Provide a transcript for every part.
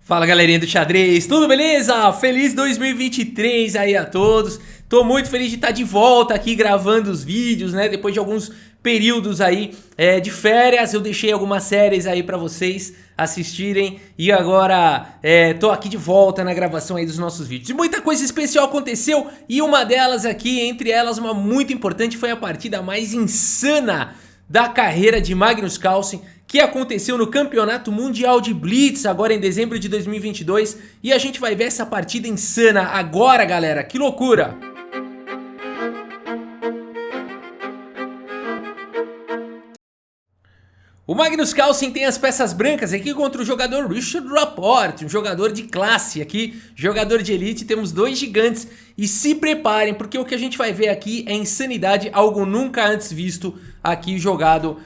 Fala galerinha do xadrez, tudo beleza? Feliz 2023 aí a todos. Tô muito feliz de estar de volta aqui gravando os vídeos, né? Depois de alguns períodos aí de férias, eu deixei algumas séries aí pra vocês assistirem e agora tô aqui de volta na gravação aí dos nossos vídeos. E muita coisa especial aconteceu e uma delas aqui, entre elas uma muito importante, foi a partida mais insana da carreira de Magnus Carlsen, que aconteceu no Campeonato Mundial de Blitz, agora em dezembro de 2022, e a gente vai ver essa partida insana agora, galera, que loucura! O Magnus Carlsen tem as peças brancas aqui contra o jogador Richard Rapport, um jogador de classe aqui, jogador de elite, temos dois gigantes e se preparem porque o que a gente vai ver aqui é insanidade, algo nunca antes visto aqui jogado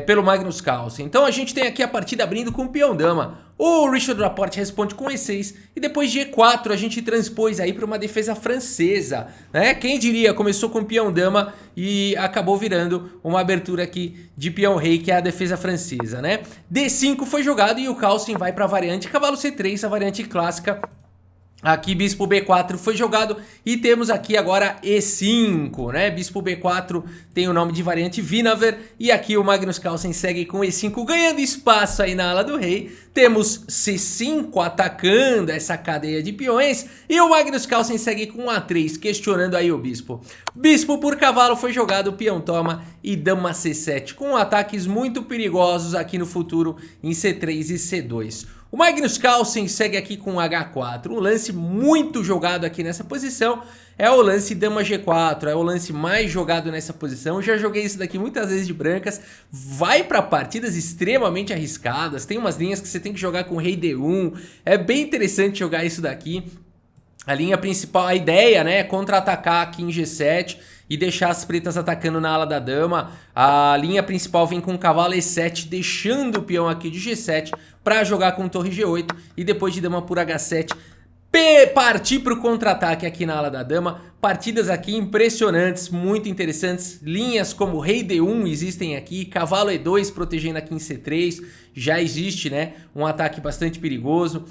pelo Magnus Carlsen. Então a gente tem aqui a partida abrindo com o peão dama. O Richard Rapport responde com E6 e depois de E4 a gente transpôs aí para uma defesa francesa, né? Quem diria, começou com peão dama e acabou virando uma abertura aqui de peão rei, que é a defesa francesa, né? D5 foi jogado e o Carlsen vai para a variante cavalo C3, a variante clássica. Aqui bispo B4 foi jogado e temos aqui agora E5, né? Bispo B4 tem o nome de variante Winawer e aqui o Magnus Carlsen segue com E5 ganhando espaço aí na ala do rei. Temos C5 atacando essa cadeia de peões e o Magnus Carlsen segue com A3 questionando aí o bispo. Bispo por cavalo foi jogado, peão toma e dama C7 com ataques muito perigosos aqui no futuro em C3 e C2. O Magnus Carlsen segue aqui com H4, um lance muito jogado aqui nessa posição é o lance dama G4, é o lance mais jogado nessa posição. Eu já joguei isso daqui muitas vezes de brancas, vai para partidas extremamente arriscadas, tem umas linhas que você tem que jogar com rei D1, é bem interessante jogar isso daqui. A linha principal, a ideia, né, é contra-atacar aqui em G7 e deixar as pretas atacando na ala da dama. A linha principal vem com cavalo E7, deixando o peão aqui de G7 para jogar com torre G8 e depois de dama por H7 partir para o contra-ataque aqui na ala da dama. Partidas aqui impressionantes, muito interessantes. Linhas como rei D1 existem aqui, cavalo E2 protegendo aqui em C3. Já existe, né, um ataque bastante perigoso.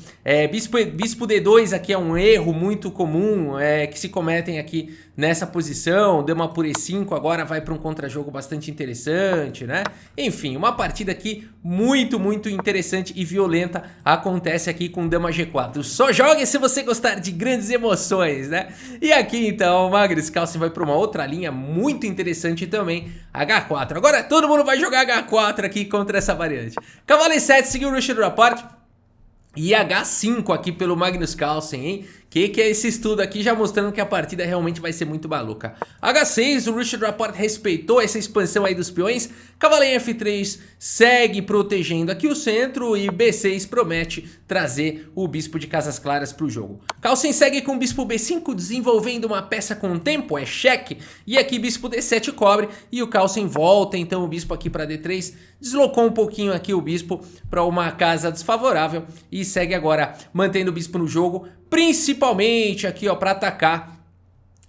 Bispo D2 aqui é um erro muito comum que se cometem aqui nessa posição. Dama por E5 agora vai para um contra-jogo bastante interessante, né? Enfim, uma partida aqui muito interessante e violenta acontece aqui com dama G4. Só jogue se você gostar de grandes emoções, né? E aqui então o Magnus Carlsen vai para uma outra linha muito interessante também, H4. Agora todo mundo vai jogar H4 aqui contra essa variante. Cavalo E7 seguiu o Richard Rapport e H5 aqui pelo Magnus Carlsen, hein? Que é esse estudo aqui já mostrando que a partida realmente vai ser muito maluca. H6, o Richard Rapport respeitou essa expansão aí dos peões. Cavalo em F3 segue protegendo aqui o centro e B6 promete trazer o bispo de casas claras para o jogo. Carlsen segue com bispo B5 desenvolvendo uma peça com tempo, é cheque. E aqui bispo D7 cobre e o Carlsen volta então o bispo aqui para D3. Deslocou um pouquinho aqui o bispo para uma casa desfavorável e segue agora mantendo o bispo no jogo, principalmente aqui ó para atacar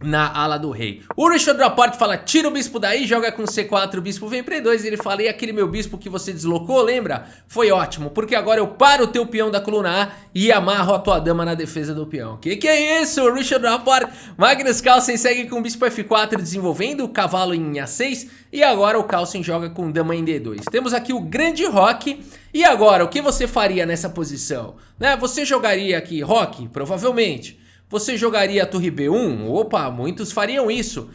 na ala do rei. O Richard Rapport fala, tira o bispo daí, joga com C4, o bispo vem para E2 e ele fala, e aquele meu bispo que você deslocou, lembra? Foi ótimo, porque agora eu paro o teu peão da coluna A e amarro a tua dama na defesa do peão. Que é isso, Richard Rapport? Magnus Carlsen segue com o bispo F4 desenvolvendo o cavalo em A6 e agora o Carlsen joga com dama em D2. Temos aqui o grande roque. E agora, o que você faria nessa posição? Né? Você jogaria aqui roque? Provavelmente. Você jogaria a torre B1? Opa, muitos fariam isso.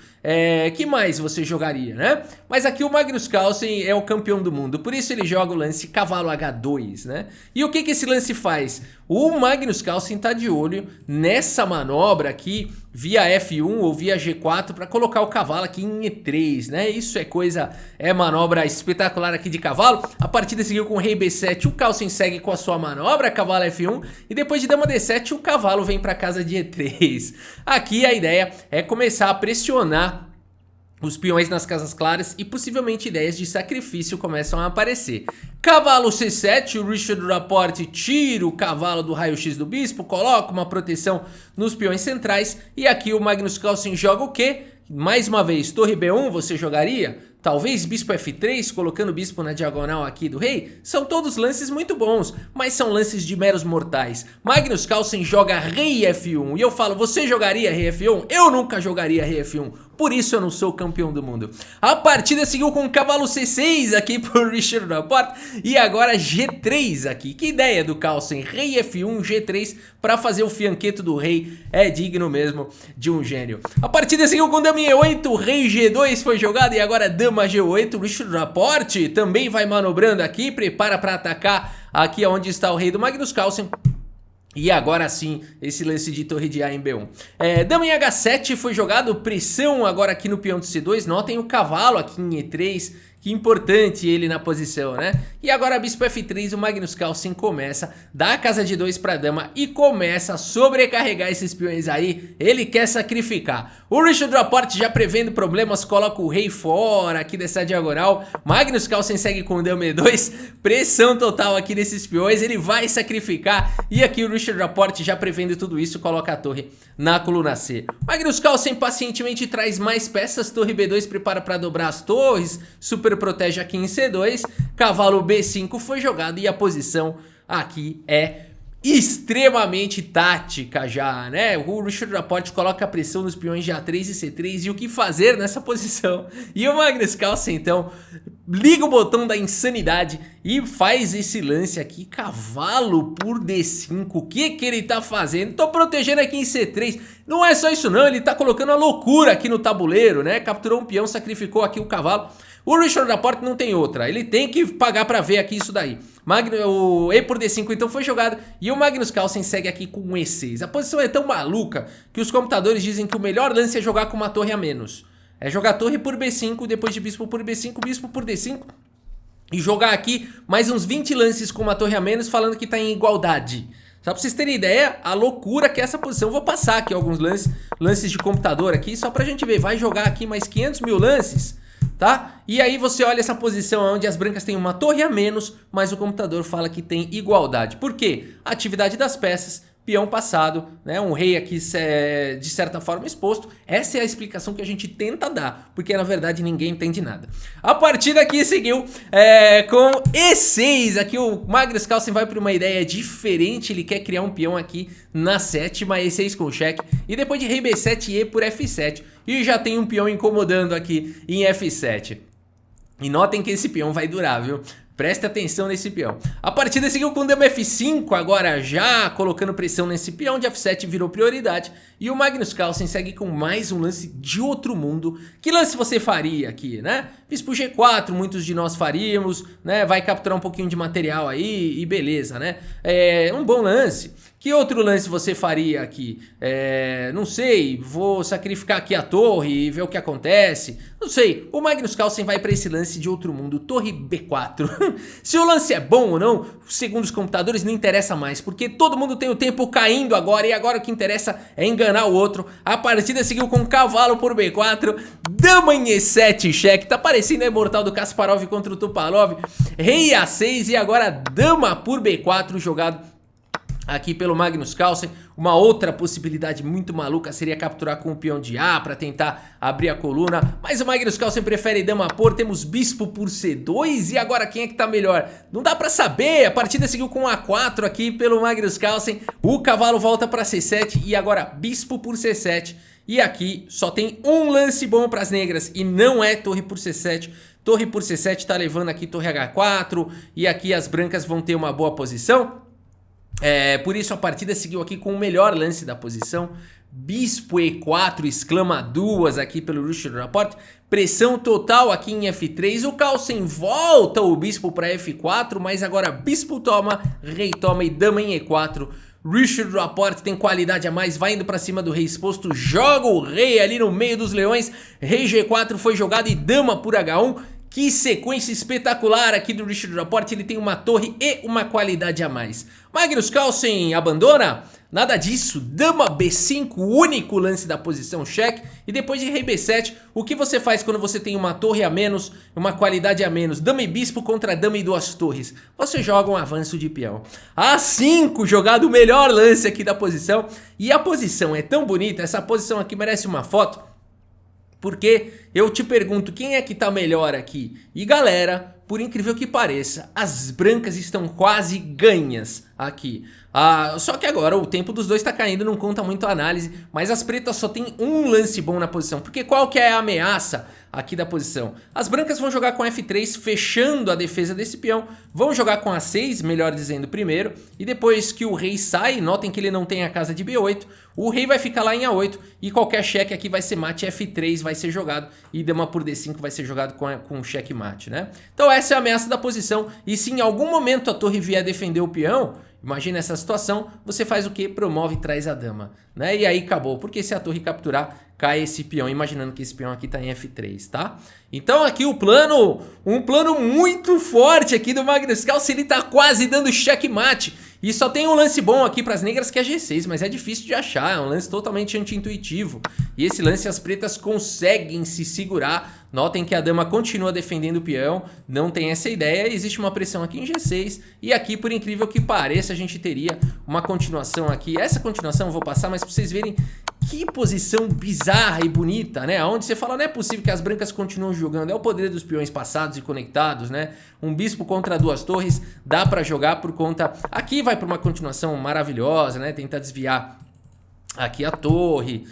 Que mais você jogaria, né? Mas aqui o Magnus Carlsen é o campeão do mundo, por isso ele joga o lance cavalo H2, né? E o que esse lance faz? O Magnus Carlsen tá de olho nessa manobra aqui via F1 ou via G4 para colocar o cavalo aqui em E3, né? Isso é manobra espetacular aqui de cavalo. A partida seguiu com rei B7, o Carlsen segue com a sua manobra, cavalo F1 e depois de dama D7 o cavalo vem para casa de E3. Aqui a ideia é começar a pressionar os peões nas casas claras e possivelmente ideias de sacrifício começam a aparecer. Cavalo C7, o Richard Rapport tira o cavalo do raio-x do bispo, coloca uma proteção nos peões centrais e aqui o Magnus Carlsen joga o quê? Mais uma vez, torre B1 você jogaria? talvez bispo F3, colocando o bispo na diagonal aqui do rei, são todos lances muito bons, mas são lances de meros mortais. Magnus Carlsen joga rei F1 e eu falo, você jogaria rei F1? Eu nunca jogaria rei F1, por isso eu não sou campeão do mundo. A partida seguiu com cavalo C6 aqui por Richard Rapport e agora G3 aqui. Que ideia do Carlsen, rei F1, G3 para fazer o fianqueto do rei, é digno mesmo de um gênio. A partida seguiu com dama E8, rei G2 foi jogado e agora dama G8. Richard Rapport também vai manobrando aqui, prepara para atacar aqui onde está o rei do Magnus Carlsen. E agora sim, esse lance de torre de A em B1. Dama em H7 foi jogado, pressão agora aqui no peão de C2. Notem o cavalo aqui em E3, que importante ele na posição, né? E agora bispo F3, o Magnus Carlsen começa, dá a casa de 2 para dama e começa a sobrecarregar esses peões aí. Ele quer sacrificar. O Richard Rapport já prevendo problemas, coloca o rei fora aqui dessa diagonal. Magnus Carlsen segue com dama E2, pressão total aqui nesses peões, ele vai sacrificar. E aqui o Richard Rapport já prevendo tudo isso, coloca a torre na coluna C. Magnus Carlsen pacientemente traz mais peças, torre B2 prepara para dobrar as torres, super protege aqui em C2, cavalo B5 foi jogado e a posição aqui é extremamente tática já, né? O Richard Rapport coloca a pressão nos peões de A3 e C3 e o que fazer nessa posição. E o Magnus Carlsen então liga o botão da insanidade e faz esse lance aqui, cavalo por D5. O que que ele tá fazendo? Tô protegendo aqui em C3. Não é só isso não, ele tá colocando a loucura aqui no tabuleiro, né? Capturou um peão, sacrificou aqui o cavalo. O Richard Rapport não tem outra, ele tem que pagar pra ver aqui isso daí. O E por D5 então foi jogado e o Magnus Carlsen segue aqui com um E6. A posição é tão maluca que os computadores dizem que o melhor lance é jogar com uma torre a menos. É jogar torre por B5, depois de bispo por B5, bispo por D5. E jogar aqui mais uns 20 lances com uma torre a menos, falando que tá em igualdade. Só pra vocês terem ideia, a loucura que é essa posição. Vou passar aqui alguns lances de computador aqui, só pra gente ver. Vai jogar aqui mais 500 mil lances, tá? E aí você olha essa posição onde as brancas têm uma torre a menos, mas o computador fala que tem igualdade. Por quê? Atividade das peças, peão passado, né? Um rei aqui de certa forma exposto. Essa é a explicação que a gente tenta dar, porque na verdade ninguém entende nada. A partida aqui seguiu com E6. Aqui o Magnus Carlsen vai para uma ideia diferente, ele quer criar um peão aqui na sétima, E6 com cheque, e depois de rei B7 e E por F7. E já tem um peão incomodando aqui em F7. E notem que esse peão vai durar, viu? Preste atenção nesse peão. A partida seguiu com dama F5, agora já colocando pressão nesse peão de F7 virou prioridade. E o Magnus Carlsen segue com mais um lance de outro mundo. Que lance você faria aqui, né? Bispo G4, muitos de nós faríamos, né? Vai capturar um pouquinho de material aí e beleza, né? É um bom lance. Que outro lance você faria aqui? Não sei, vou sacrificar aqui a torre e ver o que acontece. Não sei, o Magnus Carlsen vai para esse lance de outro mundo, torre B4. Se o lance é bom ou não, segundo os computadores, não interessa mais, porque todo mundo tem o tempo caindo agora e agora o que interessa é enganar o outro. A partida seguiu com cavalo por B4, dama em E7 cheque, tá parecendo a imortal do Kasparov contra o Topalov, rei A6 e agora dama por B4 jogado aqui pelo Magnus Carlsen. Uma outra possibilidade muito maluca seria capturar com o peão de A para tentar abrir a coluna, mas o Magnus Carlsen prefere dama por, temos bispo por C2 e agora quem é que tá melhor? Não dá pra saber, a partida seguiu com A4 aqui pelo Magnus Carlsen, o cavalo volta para C7 e agora bispo por C7 e aqui só tem um lance bom para as negras e não é torre por C7. Torre por C7 tá levando aqui torre H4 e aqui as brancas vão ter uma boa posição. Por isso a partida seguiu aqui com o melhor lance da posição. Bispo E4, exclama duas aqui pelo Richard Rapport. Pressão total aqui em F3. O Carlsen volta o bispo para F4, mas agora bispo toma, rei toma e dama em E4. Richard Rapport tem qualidade a mais, vai indo pra cima do rei exposto, joga o rei ali no meio dos leões. Rei G4 foi jogado e dama por H1. Que sequência espetacular aqui do Richard Rapport, ele tem uma torre e uma qualidade a mais. Magnus Carlsen abandona? Nada disso, dama B5, o único lance da posição cheque. E depois de rei B7, o que você faz quando você tem uma torre a menos, uma qualidade a menos? Dama e bispo contra dama e duas torres. Você joga um avanço de peão. A5, jogado o melhor lance aqui da posição. E a posição é tão bonita, essa posição aqui merece uma foto. Porque eu te pergunto, quem é que tá melhor aqui? E galera, por incrível que pareça, as brancas estão quase ganhas aqui. Só que agora o tempo dos dois tá caindo, não conta muito a análise, mas as pretas só tem um lance bom na posição. Porque qual que é a ameaça aqui da posição? As brancas vão jogar com F3, fechando a defesa desse peão, vão jogar com A6, melhor dizendo, primeiro, e depois que o rei sai, notem que ele não tem a casa de B8, o rei vai ficar lá em A8, e qualquer cheque aqui vai ser mate, F3 vai ser jogado, e dama por D5 vai ser jogado com cheque mate, né? Então essa é a ameaça da posição, e se em algum momento a torre vier defender o peão, imagina essa situação, você faz o que? Promove e traz a dama, né? E aí acabou, porque se a torre capturar, cai esse peão, imaginando que esse peão aqui tá em F3, tá? Então aqui o plano, um plano muito forte aqui do Magnus Carlsen, ele tá quase dando checkmate. E só tem um lance bom aqui para as negras que é G6, mas é difícil de achar, é um lance totalmente anti-intuitivo. E esse lance as pretas conseguem se segurar. Notem que a dama continua defendendo o peão, não tem essa ideia, existe uma pressão aqui em G6. E aqui, por incrível que pareça, a gente teria uma continuação aqui. Essa continuação eu vou passar, mas para vocês verem que posição bizarra e bonita, né? Onde você fala, não é possível que as brancas continuem jogando. É o poder dos peões passados e conectados, né? Um bispo contra duas torres, dá pra jogar por conta... Aqui vai pra uma continuação maravilhosa, né? Tentar desviar aqui a torre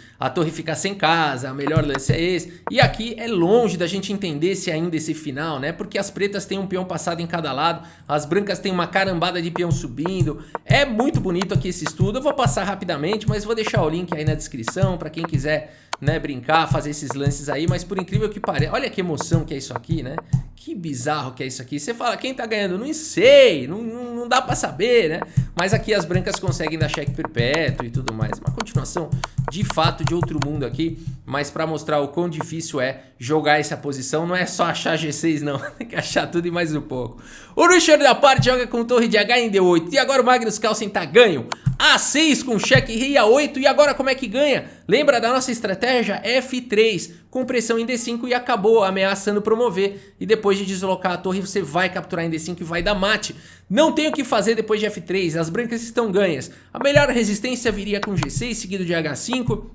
fica sem casa, o melhor lance é esse. E aqui é longe da gente entender se ainda esse final, né? Porque as pretas têm um peão passado em cada lado, as brancas têm uma carambada de peão subindo. É muito bonito aqui esse estudo, eu vou passar rapidamente, mas vou deixar o link aí na descrição para quem quiser, né, brincar, fazer esses lances aí. Mas por incrível que pareça, olha que emoção que é isso aqui, né? Que bizarro que é isso aqui. Você fala, quem tá ganhando? Não sei, não dá pra saber, né? Mas aqui as brancas conseguem dar cheque perpétuo e tudo mais. Uma continuação, de fato, de outro mundo aqui. Mas pra mostrar o quão difícil é jogar essa posição, não é só achar G6 não. Tem que achar tudo e mais um pouco. O Richard Laporte joga com torre de H em D8. E agora o Magnus Carlsen tá ganho. A6 com cheque rei A8. E agora como é que ganha? Lembra da nossa estratégia? F3 com pressão em D5 e acabou ameaçando promover. E depois de deslocar a torre você vai capturar em D5 e vai dar mate. Não tem o que fazer depois de F3, as brancas estão ganhas. A melhor resistência viria com G6 seguido de H5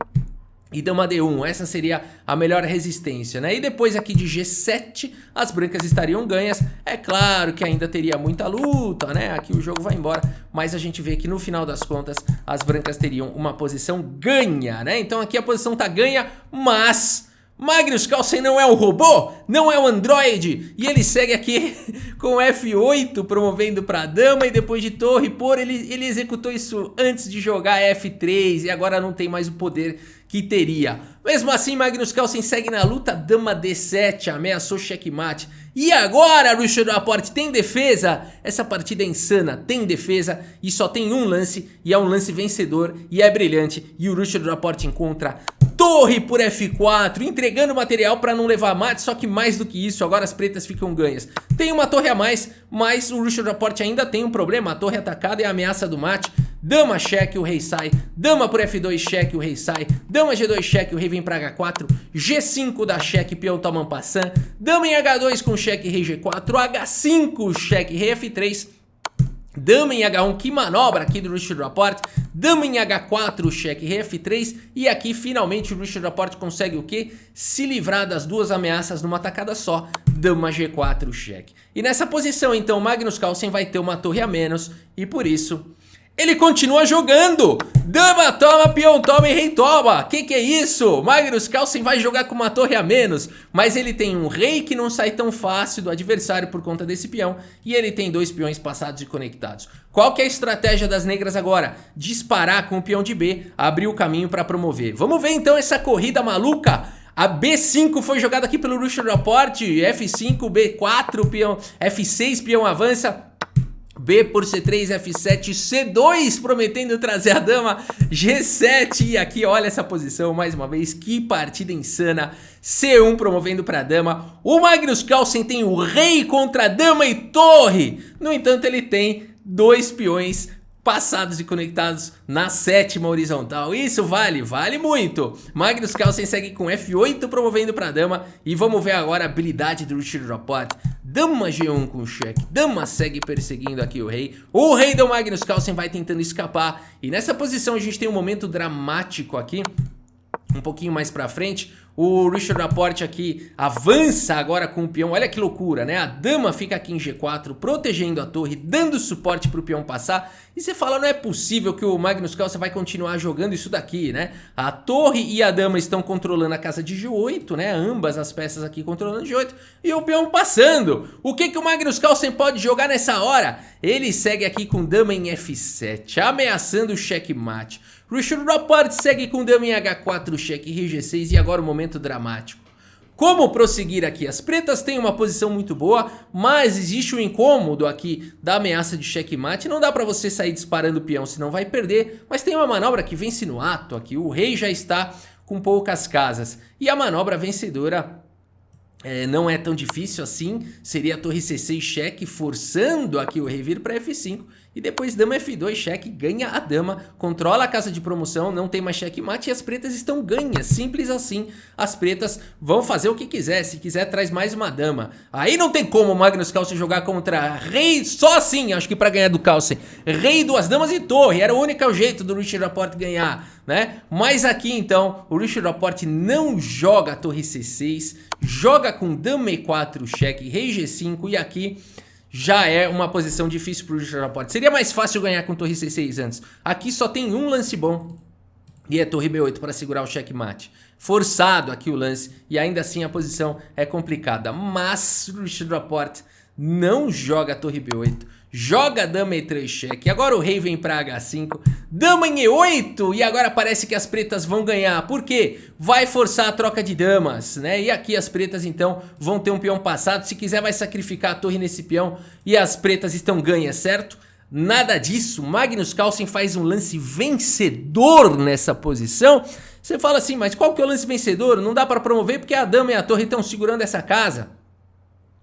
e dama D1, essa seria a melhor resistência, né? E depois aqui de G7, as brancas estariam ganhas. É claro que ainda teria muita luta, né? Aqui o jogo vai embora, mas a gente vê que no final das contas, as brancas teriam uma posição ganha, né? Então aqui a posição tá ganha, mas Magnus Carlsen não é um robô, não é um androide, e ele segue aqui com F8 promovendo para dama e depois de torre por ele executou isso antes de jogar F3 e agora não tem mais o poder que teria. Mesmo assim, Magnus Carlsen segue na luta, dama D7, ameaçou checkmate. E agora, Richard Laporte tem defesa? Essa partida é insana, tem defesa e só tem um lance, e é um lance vencedor, e é brilhante. E o Richard Laporte encontra torre por F4, entregando material para não levar mate, só que mais do que isso, agora as pretas ficam ganhas. Tem uma torre a mais, mas o Richard Laporte ainda tem um problema, a torre atacada é a ameaça do mate. Dama cheque, o rei sai, dama por F2 cheque, o rei sai, dama G2 cheque, o rei vem para H4, G5 dá cheque, peão toma um passant, dama em H2 com cheque, rei G4, H5 cheque, rei F3, dama em H1, que manobra aqui do Richard Laporte, dama em H4, cheque, rei F3, e aqui finalmente o Richard Laporte consegue o quê? Se livrar das duas ameaças numa tacada só, dama G4, cheque. E nessa posição então Magnus Carlsen vai ter uma torre a menos, e por isso ele continua jogando. Dama toma, peão toma e rei toma. Que é isso? Magnus Carlsen vai jogar com uma torre a menos, mas ele tem um rei que não sai tão fácil do adversário por conta desse peão, e ele tem dois peões passados e conectados. Qual que é a estratégia das negras agora? Disparar com o peão de B, abrir o caminho para promover. Vamos ver então essa corrida maluca. A B5 foi jogada aqui pelo Richard Laporte, F5, B4, peão, F6, peão avança, B por C3, F7, C2 prometendo trazer a dama, G7 e aqui olha essa posição mais uma vez, que partida insana, C1 promovendo para a dama, o Magnus Carlsen tem o rei contra a dama e torre, no entanto ele tem dois peões passados e conectados na sétima horizontal, isso vale muito. Magnus Carlsen segue com F8 promovendo para a dama e vamos ver agora a habilidade do Richard Laporte. Dama G1 com cheque, dama segue perseguindo aqui o rei do Magnus Carlsen vai tentando escapar e nessa posição a gente tem um momento dramático aqui, um pouquinho mais pra frente, o Richard Rapport aqui avança agora com o peão, olha que loucura, né? A dama fica aqui em G4, protegendo a torre, dando suporte pro peão passar, e você fala, não é possível que o Magnus Carlsen vai continuar jogando isso daqui, né? A torre e a dama estão controlando a casa de G8, né? Ambas as peças aqui controlando G8, e o peão passando. O que o Magnus Carlsen pode jogar nessa hora? Ele segue aqui com dama em F7, ameaçando o checkmate. Richard Rapport segue com dama em H4, cheque G6 e agora o momento dramático. Como prosseguir aqui? As pretas têm uma posição muito boa, mas existe um incômodo aqui da ameaça de checkmate. Não dá pra você sair disparando o peão, senão vai perder. Mas tem uma manobra que vence no ato aqui. O rei já está com poucas casas. E a manobra vencedora não é tão difícil assim. Seria a torre C6 cheque, forçando aqui o rei vir para F5. E depois dama F2 cheque, ganha a dama, controla a casa de promoção, não tem mais checkmate e as pretas estão ganhas, simples assim. As pretas vão fazer o que quiser, se quiser traz mais uma dama. Aí não tem como o Magnus Carlsen jogar contra rei, só assim, acho que pra ganhar do Carlsen. Rei, duas damas e torre, era o único jeito do Richard Rapport ganhar, né? Mas aqui então, o Richard Rapport não joga torre C6, joga com dama E4 cheque, rei G5 e aqui já é uma posição difícil para o Richard Rapport. Seria mais fácil ganhar com torre C6 antes. Aqui só tem um lance bom e é torre B8 para segurar o checkmate. Forçado aqui o lance e ainda assim a posição é complicada. Mas o Richard Rapport não joga torre B8. Joga dama E3 cheque, agora o rei vem pra H5, dama em E8 e agora parece que as pretas vão ganhar, por quê? Vai forçar a troca de damas, né? E aqui as pretas então vão ter um peão passado, se quiser vai sacrificar a torre nesse peão e as pretas estão ganhas, certo? Nada disso, Magnus Carlsen faz um lance vencedor nessa posição. Você fala assim, mas qual que é o lance vencedor? Não dá pra promover porque a dama e a torre estão segurando essa casa.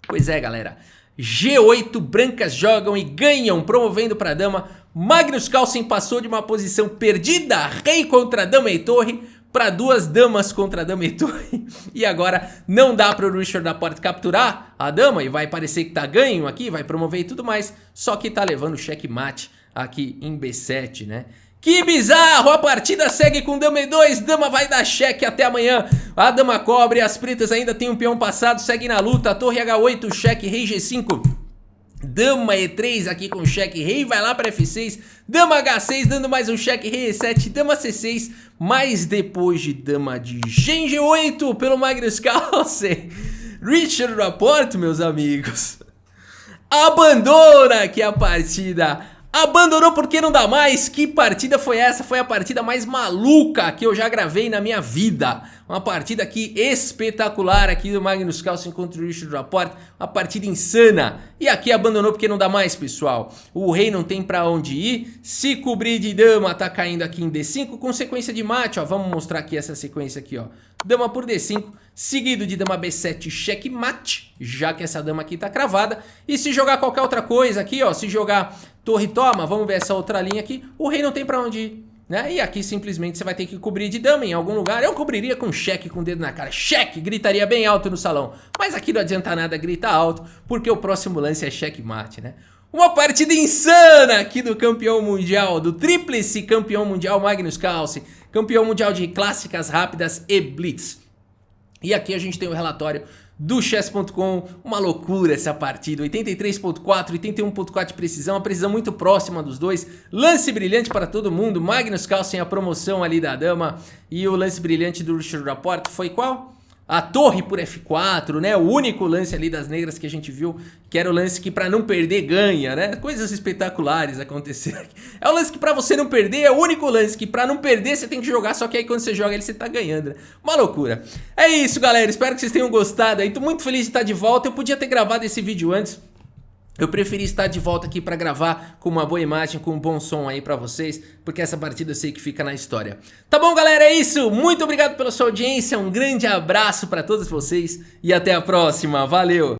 Pois é, galera. G8, brancas jogam e ganham, promovendo para a dama. Magnus Carlsen passou de uma posição perdida, rei contra dama e torre, para duas damas contra dama e torre. E agora não dá para o Richard Rapport capturar a dama e vai parecer que tá ganho aqui, vai promover e tudo mais. Só que tá levando checkmate aqui em B7, né? Que bizarro, a partida segue com dama E2, dama vai dar cheque até amanhã, a dama cobre, as pretas ainda tem um peão passado, segue na luta, torre H8, cheque, rei G5, dama E3 aqui com cheque, rei vai lá para F6, dama H6 dando mais um cheque, rei E7, dama C6, mas depois de dama de G8 pelo Magnus Carlsen, Richard Rapport, meus amigos, abandona aqui a partida. Abandonou porque não dá mais. Que partida foi essa? Foi a partida mais maluca que eu já gravei na minha vida. Uma partida aqui espetacular aqui do Magnus Carlsen contra o Richard Rapport. Uma partida insana. E aqui abandonou porque não dá mais, pessoal. O rei não tem pra onde ir. Se cobrir de dama, tá caindo aqui em D5 com sequência de mate, ó. Vamos mostrar aqui essa sequência aqui, ó. Dama por D5, seguido de dama B7, checkmate, já que essa dama aqui tá cravada. E se jogar qualquer outra coisa aqui, ó, se jogar torre toma, vamos ver essa outra linha aqui, o rei não tem pra onde ir, né? E aqui simplesmente você vai ter que cobrir de dama em algum lugar. Eu cobriria com cheque, com o dedo na cara, cheque, gritaria bem alto no salão. Mas aqui não adianta nada gritar alto, porque o próximo lance é checkmate, né? Uma partida insana aqui do campeão mundial, do tríplice campeão mundial Magnus Carlsen, campeão mundial de clássicas rápidas e blitz. E aqui a gente tem o relatório do chess.com, uma loucura essa partida, 83.4, 81.4 de precisão, uma precisão muito próxima dos dois, lance brilhante para todo mundo, Magnus Carlsen a promoção ali da dama e o lance brilhante do Richard Rapport foi qual? A torre por F4, né? O único lance ali das negras que a gente viu, que era o lance que pra não perder ganha, né? Coisas espetaculares aconteceram aqui. É o lance que pra você não perder, é o único lance que pra não perder você tem que jogar, só que aí quando você joga ele você tá ganhando, né? Uma loucura. É isso, galera, espero que vocês tenham gostado aí, tô muito feliz de estar de volta, eu podia ter gravado esse vídeo antes. Eu preferi estar de volta aqui para gravar com uma boa imagem, com um bom som aí para vocês, porque essa partida eu sei que fica na história. Tá bom, galera? É isso. Muito obrigado pela sua audiência, um grande abraço para todos vocês e até a próxima. Valeu!